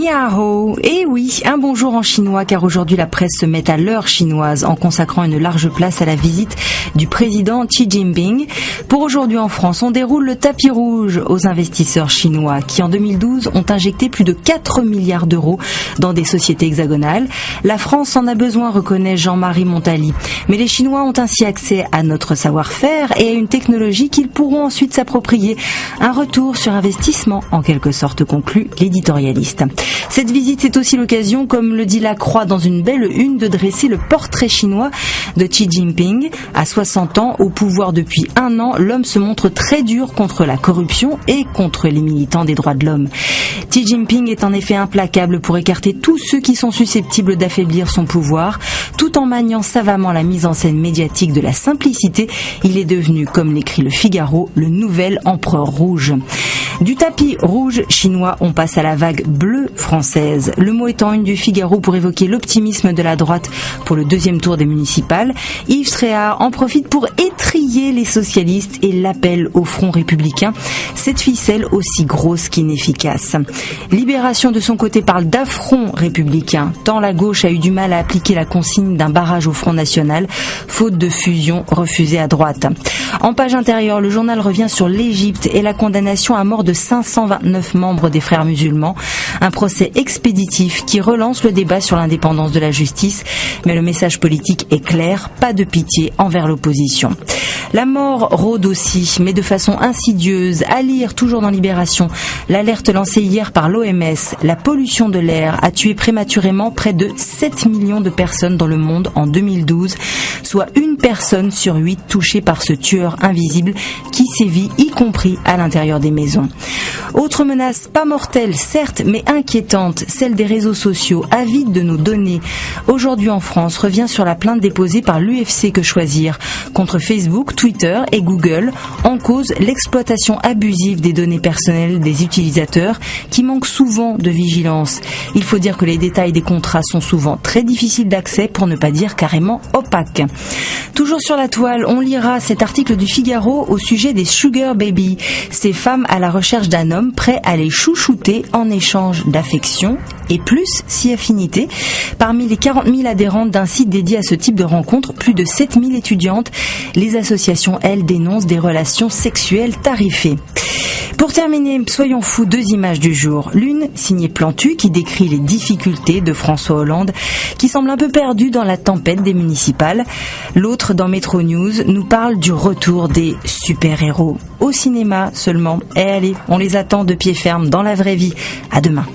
Ni hao. Et oui, un bonjour en chinois car aujourd'hui la presse se met à l'heure chinoise en consacrant une large place à la visite du président Xi Jinping. Pour aujourd'hui en France, on déroule le tapis rouge aux investisseurs chinois qui en 2012 ont injecté plus de 4 milliards d'euros dans des sociétés hexagonales. La France en a besoin, reconnaît Jean-Marie Montali. Mais les Chinois ont ainsi accès à notre savoir-faire et à une technologie qu'ils pourront ensuite s'approprier. Un retour sur investissement en quelque sorte, conclut l'éditorialiste. Cette visite est aussi l'occasion, comme le dit La Croix dans une belle une, de dresser le portrait chinois de Xi Jinping. À 60 ans, au pouvoir depuis un an, l'homme se montre très dur contre la corruption et contre les militants des droits de l'homme. Xi Jinping est en effet implacable pour écarter tous ceux qui sont susceptibles d'affaiblir son pouvoir. Tout en maniant savamment la mise en scène médiatique de la simplicité, il est devenu, comme l'écrit le Figaro, le nouvel empereur rouge. Du tapis rouge chinois, on passe à la vague bleue française. Le mot étant une du Figaro pour évoquer l'optimisme de la droite pour le deuxième tour des municipales. Yves Tréhard en profite pour étriller les socialistes et l'appel au front républicain. Cette ficelle aussi grosse qu'inefficace. Libération de son côté parle d'affront républicain, tant la gauche a eu du mal à appliquer la consigne d'un barrage au Front National, faute de fusion refusée à droite. En page intérieure, le journal revient sur l'Égypte et la condamnation à mort de 529 membres des Frères musulmans. Un procès expéditif qui relance le débat sur l'indépendance de la justice. Mais le message politique est clair, pas de pitié envers l'opposition. La mort rôde aussi, mais de façon insidieuse. À lire toujours dans Libération, l'alerte lancée hier par l'OMS, la pollution de l'air a tué prématurément près de 7 millions de personnes dans le monde en 2012, soit une personne sur 8 touchée par ce tueur invisible qui sévit y compris à l'intérieur des maisons. Autre menace, pas mortelle certes, mais inquiétante, celle des réseaux sociaux, avides de nos données. Aujourd'hui en France, revient sur la plainte déposée par l'UFC Que Choisir contre Facebook, Twitter et Google, en cause l'exploitation abusive des données personnelles des utilisateurs qui manquent souvent de vigilance. Il faut dire que les détails des contrats sont souvent très difficiles d'accès, pour ne pas dire carrément opaques. Toujours sur la toile, on lira cet article du Figaro au sujet des Sugar Baby, ces femmes à la recherche d'un homme prêt à les chouchouter en échange d'affection et plus si affinité. Parmi les 40 000 adhérentes d'un site dédié à ce type de rencontre, plus de 7 000 étudiantes. Les associations, elles, dénoncent des relations sexuelles tarifées. Pour terminer, soyons fous, 2 images du jour. L'une, signée Plantu, qui décrit les difficultés de François Hollande, qui semble un peu perdu dans la tempête des municipales. L'autre, dans Métro News, nous parle du retour des super-héros. Au cinéma seulement. Et allez, on les attend de pied ferme dans la vraie vie. À demain.